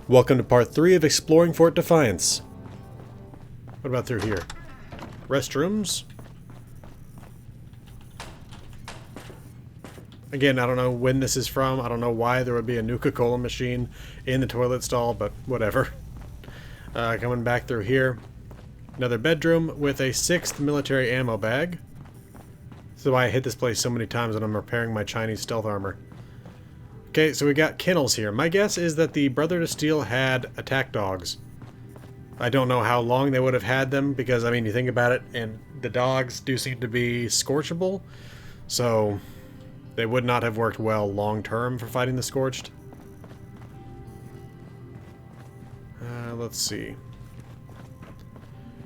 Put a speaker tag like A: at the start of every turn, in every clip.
A: Welcome to part 3 of exploring Fort Defiance. What about through here? Restrooms? Again, I don't know when this is from. I don't know why there would be a Nuka-Cola machine in the toilet stall, but whatever. Coming back through here. Another bedroom with a 6th military ammo bag. This is why I hit this place so many times when I'm repairing my Chinese stealth armor. Okay, so we got kennels here. My guess is that the Brother to Steel had attack dogs. I don't know how long they would have had them, because, I mean, you think about it, and the dogs do seem to be scorchable, so they would not have worked well long-term for fighting the Scorched. Let's see.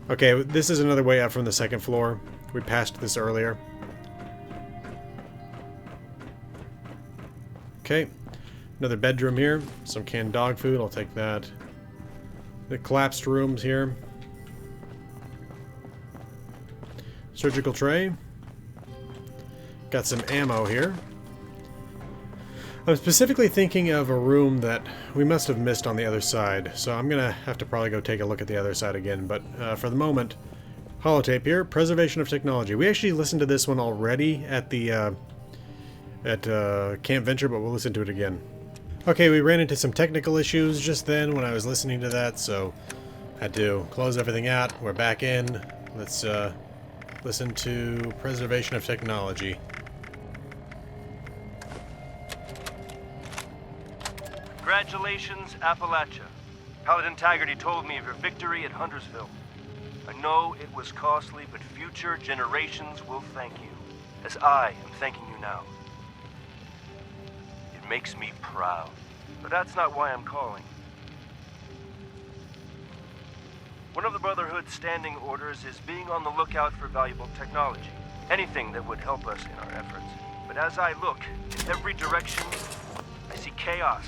A: Okay, this is another way up from the second floor. We passed this earlier. Okay. Another bedroom here. Some canned dog food. I'll take that. The collapsed rooms here. Surgical tray. Got some ammo here. I'm specifically thinking of a room that we must have missed on the other side, so I'm gonna have to probably go take a look at the other side again, but for the moment, holotape here, Preservation of Technology. We actually listened to this one already at the Camp Venture, but we'll listen to it again. Okay, we ran into some technical issues just then when I was listening to that, so had to close everything out. We're back in. Let's listen to Preservation of Technology.
B: Congratulations, Appalachia. Paladin Taggarty told me of your victory at Huntersville. I know it was costly, but future generations will thank you, as I am thanking you now. It makes me proud, but that's not why I'm calling. One of the Brotherhood's standing orders is being on the lookout for valuable technology, anything that would help us in our efforts. But as I look in every direction, I see chaos.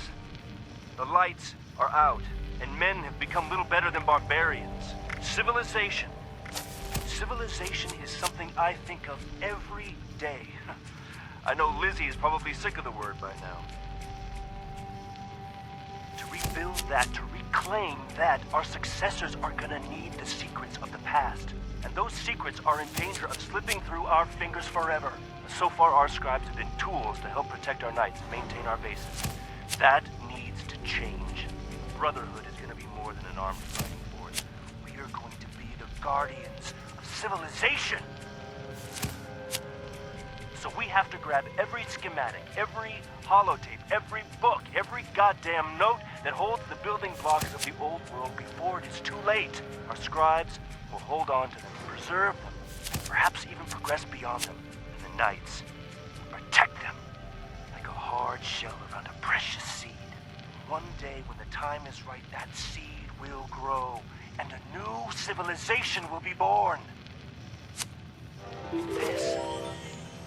B: The lights are out, and men have become little better than barbarians. Civilization. Civilization is something I think of every day. I know Lizzie is probably sick of the word by now. To rebuild that, to reclaim that, our successors are gonna need the secrets of the past. And those secrets are in danger of slipping through our fingers forever. So far, our scribes have been tools to help protect our knights and maintain our bases. That needs to change. Brotherhood is gonna be more than an army fighting force. We are going to be the guardians of civilization. So we have to grab every schematic, every holotape, every book, every goddamn note that holds the building blocks of the old world before it is too late. Our scribes will hold on to them, preserve them, perhaps even progress beyond them. And the knights will protect them like a hard shell around a precious seed. One day when the time is right, that seed will grow, and a new civilization will be born.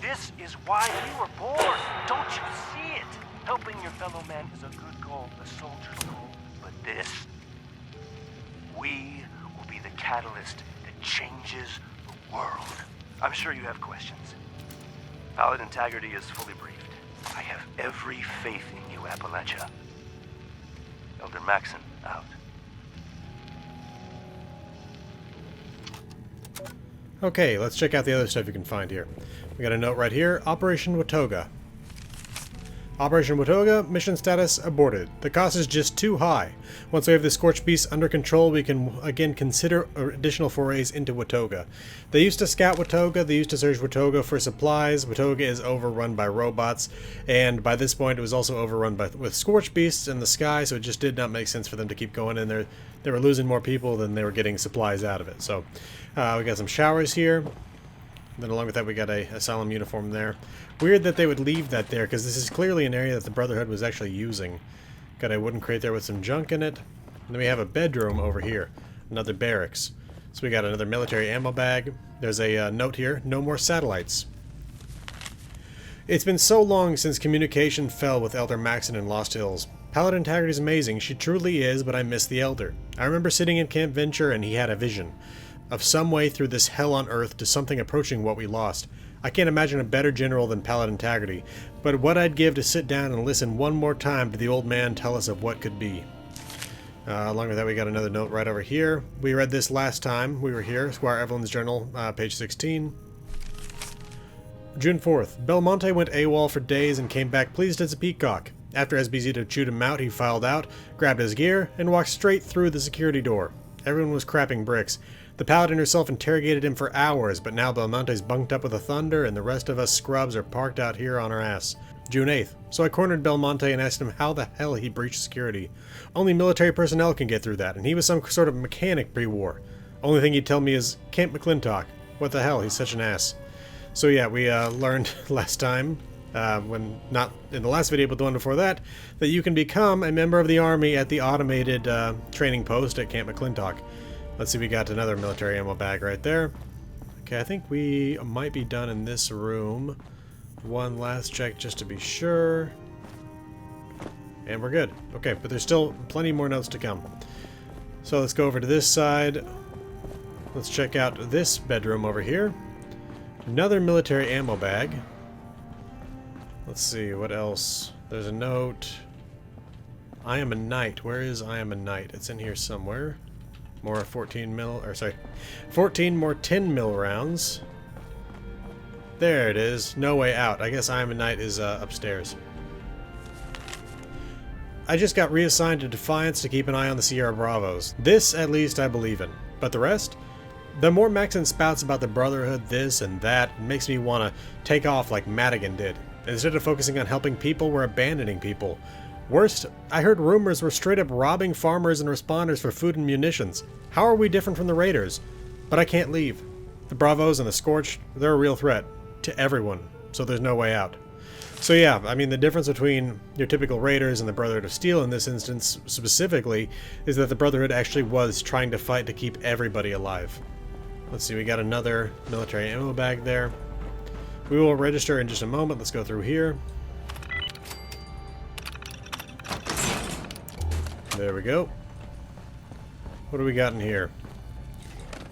B: This is why we were born. Don't you see it? Helping your fellow man is a good goal, a soldier's goal. But this, we will be the catalyst that changes the world. I'm sure you have questions. Paladin Taggarty is fully briefed. I have every faith in you, Appalachia. Elder Maxon, out.
A: Okay, let's check out the other stuff you can find here. We got a note right here, Operation Watoga. Operation Watoga, mission status aborted. The cost is just too high. Once we have the Scorched Beast under control, we can again consider additional forays into Watoga. They used to scout Watoga, they used to search Watoga for supplies. Watoga is overrun by robots, and by this point it was also overrun with Scorched Beasts in the sky, so it just did not make sense for them to keep going in there. They were losing more people than they were getting supplies out of it. So we got some showers here. Then along with that we got a Asylum uniform there. Weird that they would leave that there, because this is clearly an area that the Brotherhood was actually using. Got a wooden crate there with some junk in it. And then we have a bedroom over here. Another barracks. So we got another military ammo bag. There's a note here, no more satellites. It's been so long since communication fell with Elder Maxon in Lost Hills. Paladin Taggarty is amazing, she truly is, but I miss the Elder. I remember sitting in Camp Venture and he had a vision of some way through this hell on earth to something approaching what we lost. I can't imagine a better general than Paladin Taggarty, but what I'd give to sit down and listen one more time to the old man tell us of what could be. Along with that, we got another note right over here. We read this last time we were here. Squire Evelyn's journal, page 16. June 4th. Belmonte went AWOL for days and came back pleased as a peacock. After Esposito chewed him out, he filed out, grabbed his gear, and walked straight through the security door. Everyone was crapping bricks. The paladin herself interrogated him for hours, but now Belmonte's bunked up with a thunder, and the rest of us scrubs are parked out here on our ass. June 8th. So I cornered Belmonte and asked him how the hell he breached security. Only military personnel can get through that, and he was some sort of mechanic pre-war. Only thing he'd tell me is, Camp McClintock. What the hell, he's such an ass. So yeah, we learned last time, when not in the last video but the one before that you can become a member of the army at the automated training post at Camp McClintock. Let's see, we got another military ammo bag right there. Okay, I think we might be done in this room. One last check just to be sure. And we're good. Okay, but there's still plenty more notes to come. So let's go over to this side. Let's check out this bedroom over here. Another military ammo bag. Let's see, what else? There's a note. I am a knight. Where is I am a knight? It's in here somewhere. More 14 more 10 mil rounds. There it is. No way out. I guess I am a knight is upstairs. I just got reassigned to Defiance to keep an eye on the Sierra Bravos. This, at least, I believe in. But the rest? The more Maxon spouts about the Brotherhood, this and that, it makes me want to take off like Madigan did. Instead of focusing on helping people, we're abandoning people. Worst, I heard rumors we're straight up robbing farmers and responders for food and munitions. How are we different from the Raiders? But I can't leave. The Bravos and the Scorched, they're a real threat. To everyone. So there's no way out. So yeah, I mean, the difference between your typical Raiders and the Brotherhood of Steel in this instance specifically is that the Brotherhood actually was trying to fight to keep everybody alive. Let's see, we got another military ammo bag there. We will register in just a moment. Let's go through here. There we go. What do we got in here?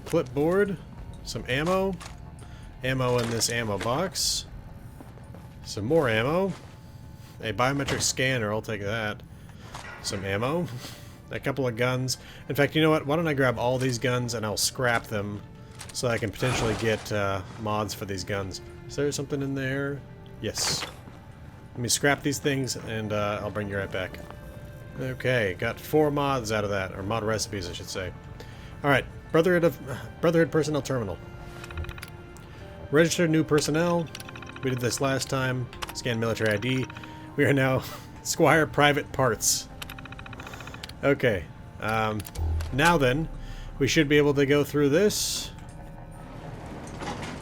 A: Clipboard, some ammo. Ammo in this ammo box. Some more ammo. A biometric scanner, I'll take that. Some ammo. A couple of guns. In fact, you know what? Why don't I grab all these guns and I'll scrap them so I can potentially get mods for these guns. Is there something in there? Yes. Let me scrap these things and I'll bring you right back. Okay, got 4 mods out of that. Or mod recipes, I should say. Alright, Brotherhood Personnel Terminal. Register new personnel. We did this last time. Scan military ID. We are now Squire Private Parts. Okay. Now then, we should be able to go through this.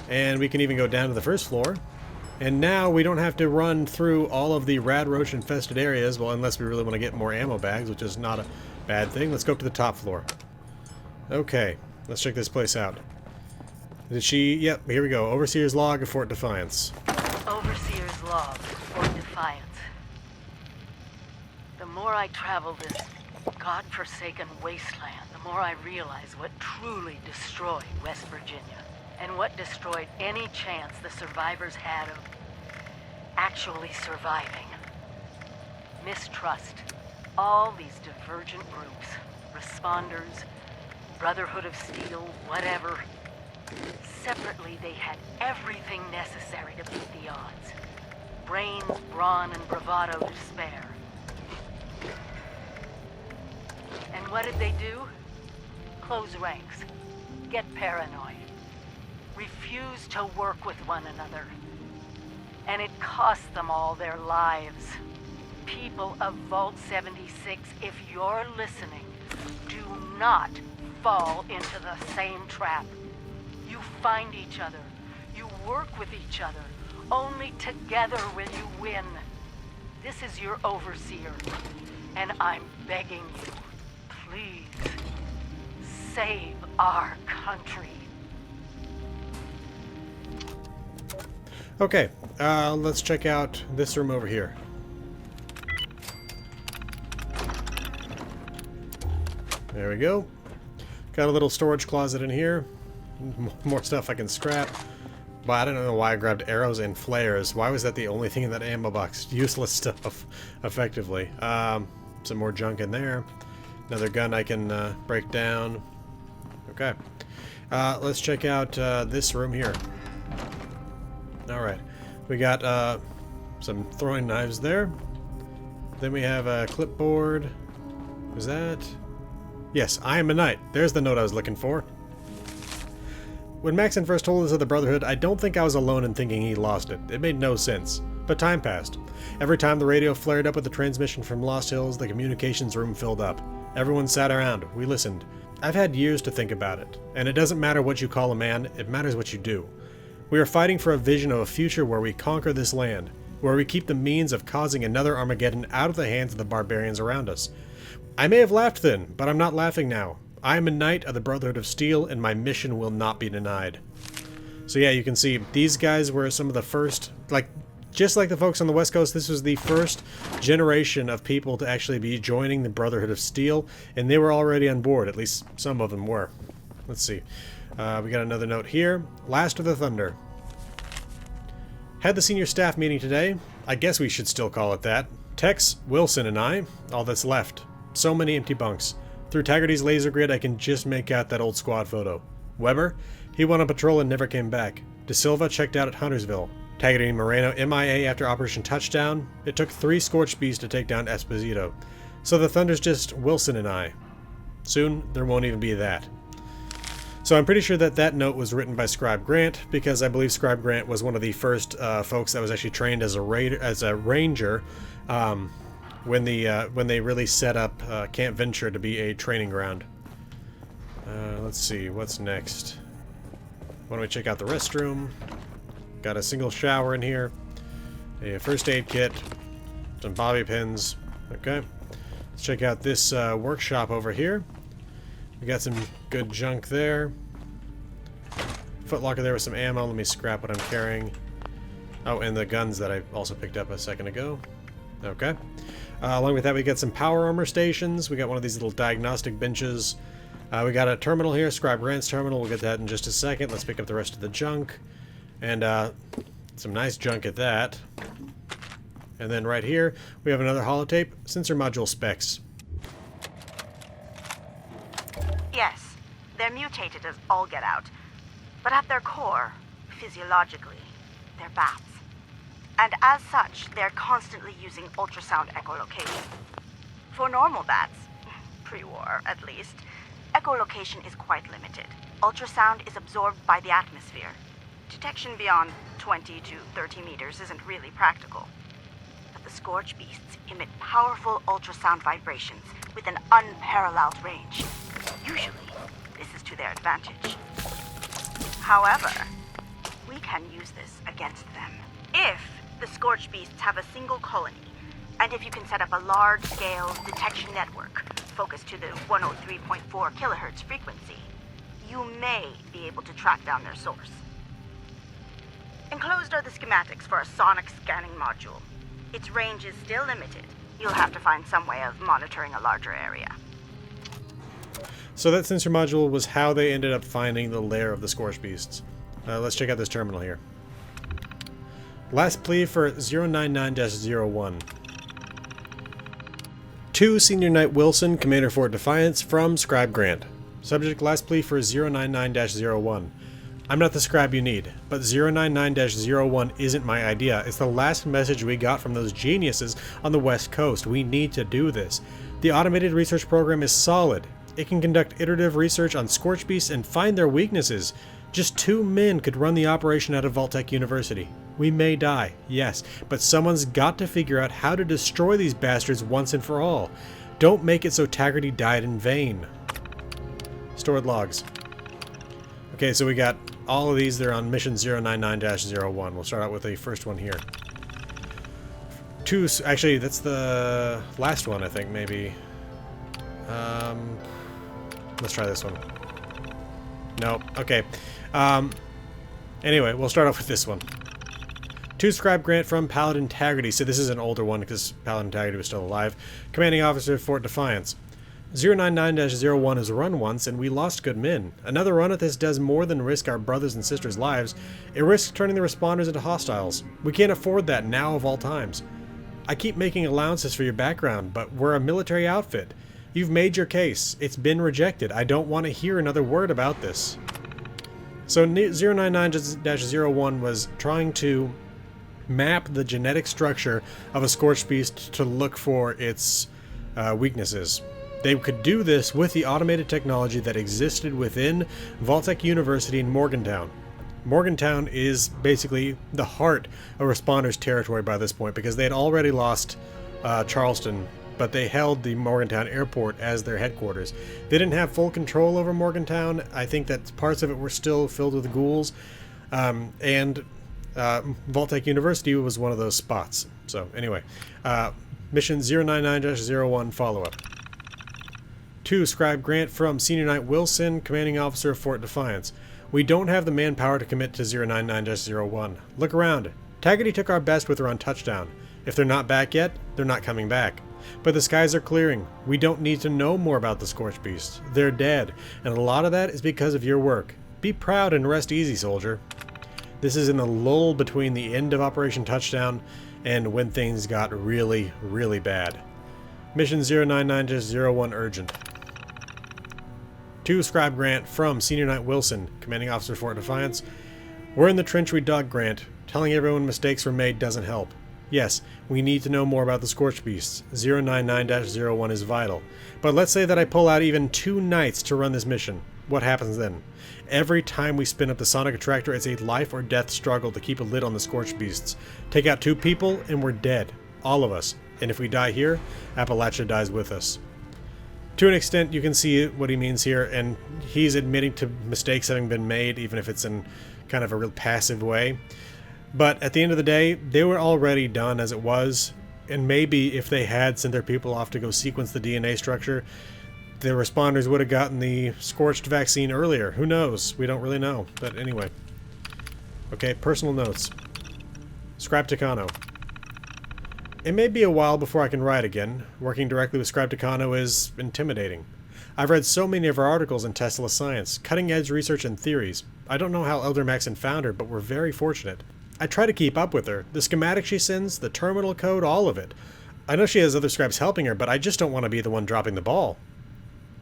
A: And we can even go down to the first floor. And now we don't have to run through all of the rad roach infested areas, well, unless we really want to get more ammo bags, which is not a bad thing. Let's go up to the top floor. Okay, let's check this place out. Did she... Yep, here we go. Overseer's log of Fort Defiance.
C: Overseer's log, Fort Defiance. The more I travel this godforsaken wasteland, the more I realize what truly destroyed West Virginia. And what destroyed any chance the survivors had of actually surviving. Mistrust. All these divergent groups. Responders, Brotherhood of Steel, whatever. Separately, they had everything necessary to beat the odds. Brains, brawn, and bravado to spare. And what did they do? Close ranks. Get paranoid. Refuse to work with one another. And it cost them all their lives. People of Vault 76, if you're listening, do not fall into the same trap. You find each other. You work with each other. Only together will you win. This is your overseer. And I'm begging you, please, save our country.
A: Okay, let's check out this room over here. There we go. Got a little storage closet in here. More stuff I can scrap. But I don't know why I grabbed arrows and flares. Why was that the only thing in that ammo box? Useless stuff, effectively. Some more junk in there. Another gun I can break down. Okay. Let's check out this room here. Alright. We got some throwing knives there. Then we have a clipboard. Was that? Yes, I am a knight. There's the note I was looking for. When Maxon first told us of the Brotherhood, I don't think I was alone in thinking he lost it. It made no sense. But time passed. Every time the radio flared up with the transmission from Lost Hills, the communications room filled up. Everyone sat around. We listened. I've had years to think about it. And it doesn't matter what you call a man, it matters what you do. We are fighting for a vision of a future where we conquer this land, where we keep the means of causing another Armageddon out of the hands of the barbarians around us. I may have laughed then, but I'm not laughing now. I am a knight of the Brotherhood of Steel, and my mission will not be denied. So yeah, you can see these guys were some of the first, just like the folks on the West Coast, this was the first generation of people to actually be joining the Brotherhood of Steel, and they were already on board, at least some of them were. Let's see. We got another note here. Last of the Thunder. Had the senior staff meeting today. I guess we should still call it that. Tex, Wilson, and I, all that's left. So many empty bunks. Through Taggarty's laser grid, I can just make out that old squad photo. Weber? He went on patrol and never came back. De Silva checked out at Huntersville. Taggarty and Moreno MIA after Operation Touchdown. It took 3 Scorched Beasts to take down Esposito. So the Thunder's just Wilson and I. Soon, there won't even be that. So I'm pretty sure that that note was written by Scribe Grant, because I believe Scribe Grant was one of the first folks that was actually trained as a ranger when they really set up Camp Venture to be a training ground. Let's see, what's next? Why don't we check out the restroom? Got a single shower in here, a first aid kit, some bobby pins. Okay, let's check out this workshop over here. We got some good junk there. Footlocker there with some ammo. Let me scrap what I'm carrying. Oh, and the guns that I also picked up a second ago. Okay. Along with that, we got some power armor stations. We got one of these little diagnostic benches. We got a terminal here, Scribe Grant's terminal. We'll get to that in just a second. Let's pick up the rest of the junk. And some nice junk at that. And then right here, we have another holotape, sensor module specs.
D: Yes, they're mutated as all get out. But at their core, physiologically, they're bats. And as such, they're constantly using ultrasound echolocation. For normal bats, pre-war at least, echolocation is quite limited. Ultrasound is absorbed by the atmosphere. Detection beyond 20 to 30 meters isn't really practical. But the Scorch Beasts emit powerful ultrasound vibrations with an unparalleled range. Usually, this is to their advantage. However, we can use this against them. If the Scorch Beasts have a single colony, and if you can set up a large-scale detection network focused to the 103.4 kilohertz frequency, you may be able to track down their source. Enclosed are the schematics for a sonic scanning module. Its range is still limited. You'll have to find some way of monitoring a larger area.
A: So that sensor module was how they ended up finding the lair of the Scorch Beasts. Let's check out this terminal here. Last plea for 099-01. To Senior Knight Wilson, Commander Fort Defiance, from Scribe Grant. Subject last plea for 099-01. I'm not the scribe you need, but 099-01 isn't my idea. It's the last message we got from those geniuses on the West Coast. We need to do this. The automated research program is solid. It can conduct iterative research on Scorch Beasts and find their weaknesses. Just 2 men could run the operation out of Vault-Tec University. We may die, yes, but someone's got to figure out how to destroy these bastards once and for all. Don't make it so Taggarty died in vain. Stored logs. Okay, so we got all of these. They're on mission 099-01. We'll start out with the first one here. Actually, that's the last one, I think, maybe. Let's try this one. Nope. Okay. Anyway, we'll start off with this one. To Scribe Grant from Paladin Taggarty. So this is an older one because Paladin Taggarty was still alive. Commanding Officer, Fort Defiance. 099-01 is run once, and we lost good men. Another run at this does more than risk our brothers and sisters' lives. It risks turning the responders into hostiles. We can't afford that now of all times. I keep making allowances for your background, but we're a military outfit. You've made your case. It's been rejected. I don't want to hear another word about this. So 099-01 was trying to map the genetic structure of a scorched beast to look for its weaknesses. They could do this with the automated technology that existed within Vault-Tec University in Morgantown. Morgantown is basically the heart of Responder's territory by this point, because they had already lost Charleston, but they held the Morgantown airport as their headquarters. They didn't have full control over Morgantown. I think that parts of it were still filled with ghouls, and Vault-Tec University was one of those spots. So anyway, mission 099-01 follow-up. 2. Scribe Grant from Senior Knight Wilson, Commanding Officer of Fort Defiance. We don't have the manpower to commit to 099-01. Look around. Taggart took our best with her on touchdown. If they're not back yet, they're not coming back. But the skies are clearing. We don't need to know more about the Scorched Beasts. They're dead, and a lot of that is because of your work. Be proud and rest easy, soldier. This is in the lull between the end of Operation Touchdown and when things got really, really bad. Mission 099-01 urgent. 2. Scribe Grant from Senior Knight Wilson, Commanding Officer Fort Defiance. We're in the trench we dug, Grant. Telling everyone mistakes were made doesn't help. Yes, we need to know more about the Scorched Beasts. 099-01 is vital. But let's say that I pull out even 2 nights to run this mission. What happens then? Every time we spin up the sonic attractor, it's a life or death struggle to keep a lid on the Scorched Beasts. Take out 2 people and we're dead. All of us. And if we die here, Appalachia dies with us. To an extent, you can see what he means here, and he's admitting to mistakes having been made, even if it's in kind of a real passive way. But at the end of the day, they were already done as it was, and maybe if they had sent their people off to go sequence the DNA structure, the responders would have gotten the Scorched vaccine earlier. Who knows? We don't really know. But anyway. Okay, personal notes. Scribe Takano. It may be a while before I can write again. Working directly with Scribe Takano is intimidating. I've read so many of her articles in Tesla Science, cutting-edge research and theories. I don't know how Elder Maxon found her, but we're very fortunate. I try to keep up with her. The schematic she sends, the terminal code, all of it. I know she has other scribes helping her, but I just don't want to be the one dropping the ball.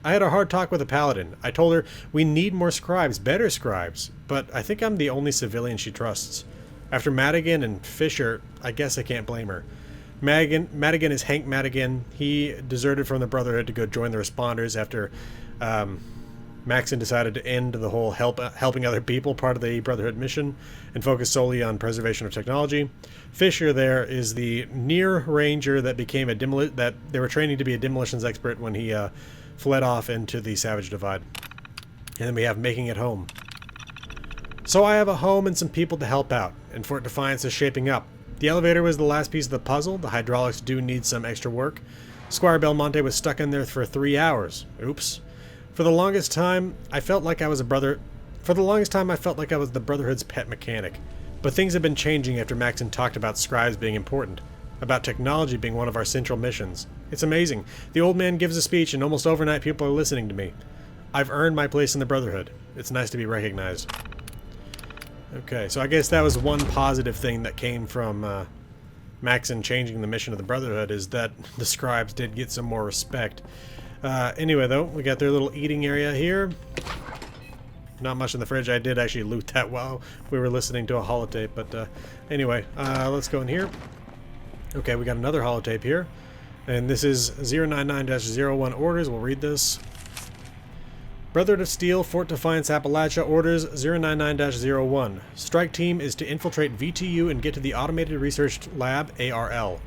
A: I had a hard talk with the Paladin. I told her we need more scribes, better scribes, but I think I'm the only civilian she trusts. After Madigan and Fisher, I guess I can't blame her. Madigan is Hank Madigan. He deserted from the Brotherhood to go join the Responders after Maxon decided to end the whole helping other people part of the Brotherhood mission and focus solely on preservation of technology. Fisher there is the near ranger that became that they were training to be a demolitions expert when he fled off into the Savage Divide. And then we have Making It Home. So I have a home and some people to help out, and Fort Defiance is shaping up. The elevator was the last piece of the puzzle. The hydraulics do need some extra work. Squire Belmonte was stuck in there for 3 hours. Oops. For the longest time, I felt like I was the Brotherhood's pet mechanic. But things have been changing after Maxon talked about scribes being important, about technology being one of our central missions. It's amazing. The old man gives a speech and almost overnight people are listening to me. I've earned my place in the Brotherhood. It's nice to be recognized. Okay, so I guess that was one positive thing that came from Maxon changing the mission of the Brotherhood, is that the scribes did get some more respect. Anyway, though, we got their little eating area here. Not much in the fridge. I did actually loot that while we were listening to a holotape, but anyway, let's go in here. Okay, we got another holotape here, and this is 099-01 orders. We'll read this. Brotherhood of Steel, Fort Defiance, Appalachia, orders 099-01. Strike team is to infiltrate VTU and get to the Automated Research Lab, ARL.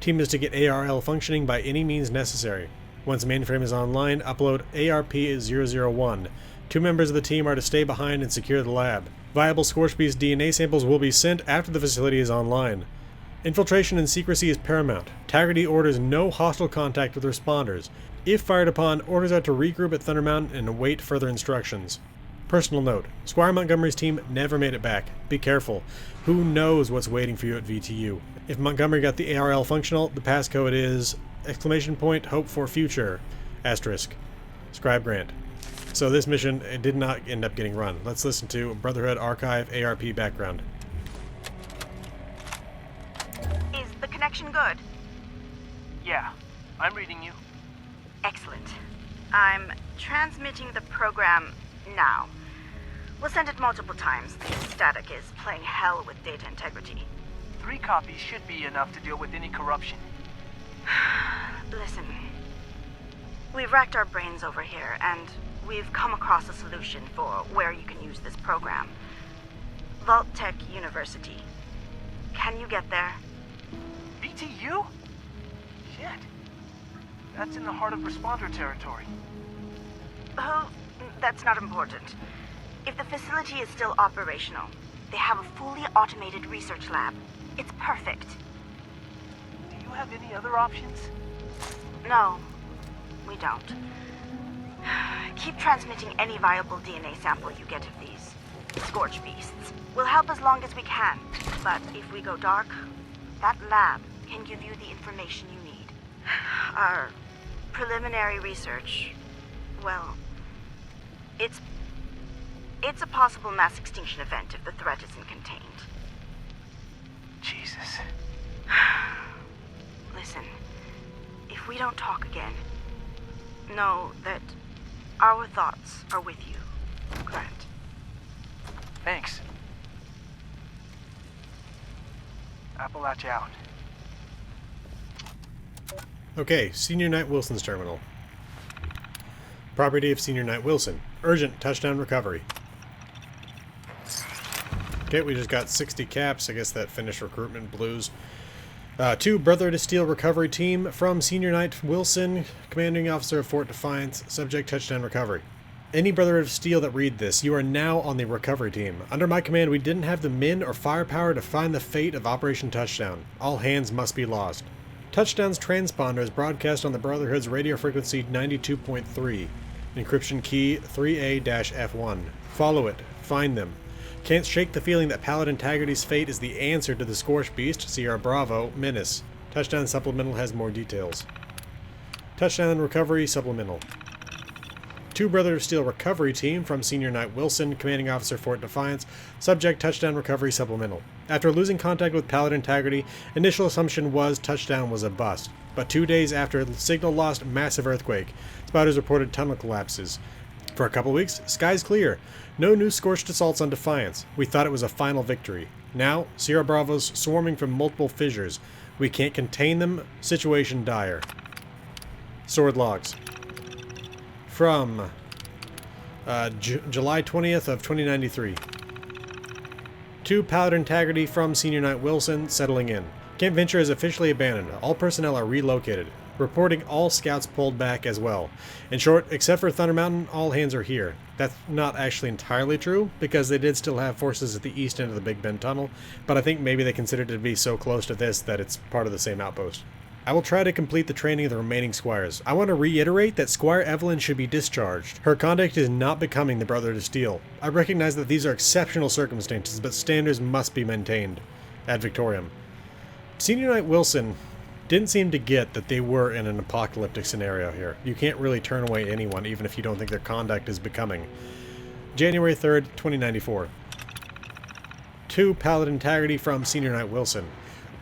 A: Team is to get ARL functioning by any means necessary. Once mainframe is online, upload ARP-001. 2 members of the team are to stay behind and secure the lab. Viable Scorched Beast DNA samples will be sent after the facility is online. Infiltration and secrecy is paramount. Taggarty orders no hostile contact with responders. If fired upon, orders are to regroup at Thunder Mountain and await further instructions. Personal note, Squire Montgomery's team never made it back. Be careful. Who knows what's waiting for you at VTU? If Montgomery got the ARL functional, the passcode is !hope for future, asterisk. Scribe Grant. So this mission did not end up getting run. Let's listen to Brotherhood Archive ARP background.
D: Is the connection good?
B: Yeah, I'm reading you.
D: Excellent. I'm transmitting the program now. We'll send it multiple times. Static is playing hell with data integrity.
B: 3 copies should be enough to deal with any corruption.
D: Listen, we've racked our brains over here, and we've come across a solution for where you can use this program. Vault Tech University. Can you get there?
B: BTU? Shit. That's in the heart of responder territory.
D: Oh, that's not important. If the facility is still operational, they have a fully automated research lab. It's perfect.
B: Do you have any other options?
D: No, we don't. Keep transmitting any viable DNA sample you get of these scorch beasts. We'll help as long as we can, but if we go dark, that lab can give you the information you need. Our preliminary research, well, it's a possible mass extinction event if the threat isn't contained.
B: Jesus.
D: Listen, if we don't talk again, know that our thoughts are with you, Grant.
B: Thanks. Appalachia out.
A: Okay, Senior Knight Wilson's terminal. Property of Senior Knight Wilson. Urgent touchdown recovery. Okay, we just got 60 caps. I guess that finished recruitment blues. 2 Brother to Steel recovery team from Senior Knight Wilson, commanding officer of Fort Defiance, subject touchdown recovery. Any Brother of Steel that read this, you are now on the recovery team. Under my command, we didn't have the men or firepower to find the fate of Operation Touchdown. All hands must be lost. Touchdown's transponder is broadcast on the Brotherhood's radio frequency 92.3. Encryption key 3A-F1. Follow it. Find them. Can't shake the feeling that Paladin Taggarty's fate is the answer to the Scorch Beast, Sierra Bravo, Menace. Touchdown Supplemental has more details. Touchdown Recovery Supplemental. 2 Brother of Steel recovery team from Senior Knight Wilson, commanding officer Fort Defiance, subject Touchdown Recovery Supplemental. After losing contact with Paladin Taggarty, initial assumption was Touchdown was a bust. But 2 days after signal lost, massive earthquake. Spotters reported tunnel collapses. For a couple weeks, skies clear. No new scorched assaults on Defiance. We thought it was a final victory. Now, Sierra Bravo's swarming from multiple fissures. We can't contain them. Situation dire. Sword logs. From July 20th of 2093. 2 Paladin Taggarty from Senior Knight Wilson settling in. Camp Venture is officially abandoned. All personnel are relocated. Reporting all scouts pulled back as well. In short, except for Thunder Mountain, all hands are here. That's not actually entirely true, because they did still have forces at the east end of the Big Bend Tunnel, but I think maybe they considered it to be so close to this that it's part of the same outpost. I will try to complete the training of the remaining squires. I want to reiterate that Squire Evelyn should be discharged. Her conduct is not becoming the Brother to Steel. I recognize that these are exceptional circumstances, but standards must be maintained. Ad Victoriam. Senior Knight Wilson didn't seem to get that they were in an apocalyptic scenario here. You can't really turn away anyone, even if you don't think their conduct is becoming. January 3rd, 2094. 2 Paladin Taggarty from Senior Knight Wilson.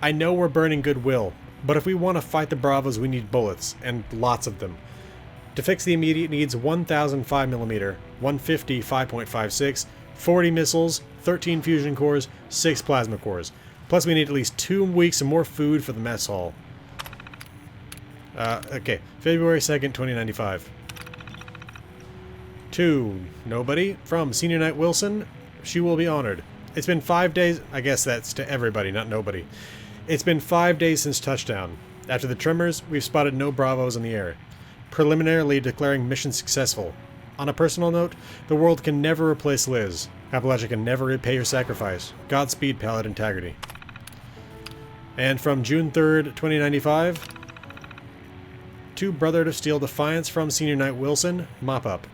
A: I know we're burning goodwill, but if we want to fight the Bravos, we need bullets, and lots of them. To fix the immediate needs, 1,000 5mm, 150 5.56, 40 missiles, 13 fusion cores, 6 plasma cores. Plus we need at least 2 weeks of more food for the mess hall. Okay, February 2nd, 2095. 2 Nobody from Senior Knight Wilson. She will be honored. It's been 5 days. I guess that's to everybody, not nobody. It's been 5 days since touchdown. After the tremors, we've spotted no Bravos in the air. Preliminarily declaring mission successful. On a personal note, the world can never replace Liz. Appalachia can never repay your sacrifice. Godspeed, Paladin Taggarty. And from June 3rd, 2095, 2 Brother to Steel Defiance from Senior Knight Wilson, mop up.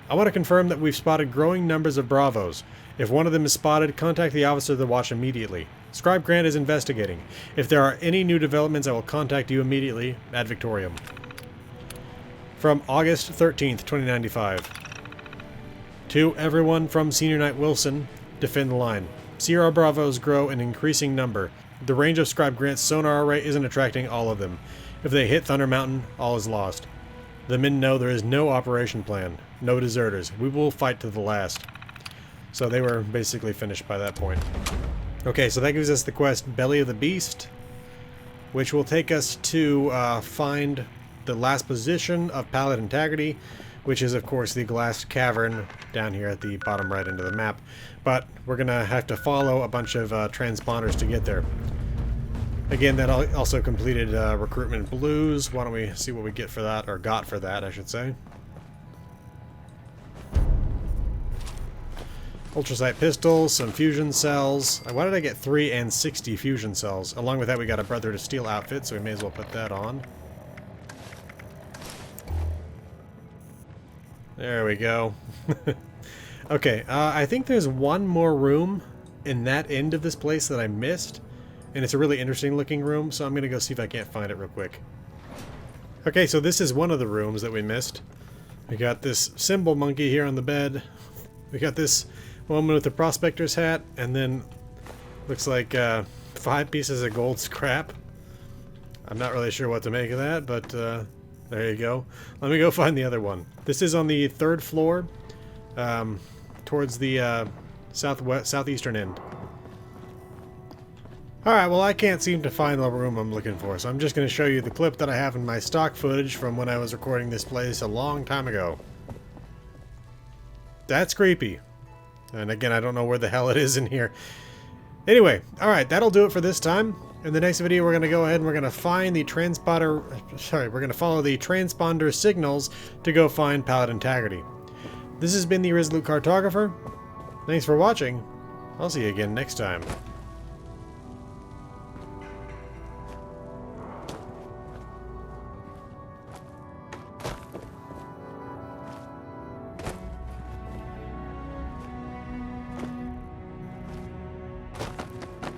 A: I want to confirm that we've spotted growing numbers of Bravos. If one of them is spotted, contact the officer of the watch immediately. Scribe Grant is investigating. If there are any new developments, I will contact you immediately. Ad Victoriam. From August 13th, 2095. To everyone from Senior Knight Wilson, defend the line. Sierra Bravos grow in increasing number. The range of Scribe Grant's sonar array isn't attracting all of them. If they hit Thunder Mountain, all is lost. The men know there is no operation plan. No deserters. We will fight to the last. So they were basically finished by that point. Okay, so that gives us the quest Belly of the Beast, which will take us to find the last position of Pallid Integrity, which is, of course, the glass cavern down here at the bottom right end of the map. But we're going to have to follow a bunch of transponders to get there. Again, that also completed Recruitment Blues. Why don't we see what we get for that, or got for that, I should say. Ultrasight pistols, some fusion cells. Why did I get 3 and 60 fusion cells? Along with that, we got a Brother to Steel outfit, so we may as well put that on. There we go. Okay, I think there's one more room in that end of this place that I missed. And it's a really interesting looking room, so I'm going to go see if I can't find it real quick. Okay, so this is one of the rooms that we missed. We got this symbol monkey here on the bed. We got this woman with the prospector's hat, and then looks like 5 pieces of gold scrap. I'm not really sure what to make of that, but there you go. Let me go find the other one. This is on the 3rd floor, towards the southeastern end. Alright, well I can't seem to find the room I'm looking for, so I'm just going to show you the clip that I have in my stock footage from when I was recording this place a long time ago. That's creepy. And again, I don't know where the hell it is in here. Anyway, alright, that'll do it for this time. In the next video, we're going to go ahead and we're going to find the we're going to follow the transponder signals to go find Pallid Integrity. This has been the Irresolute Cartographer. Thanks for watching. I'll see you again next time.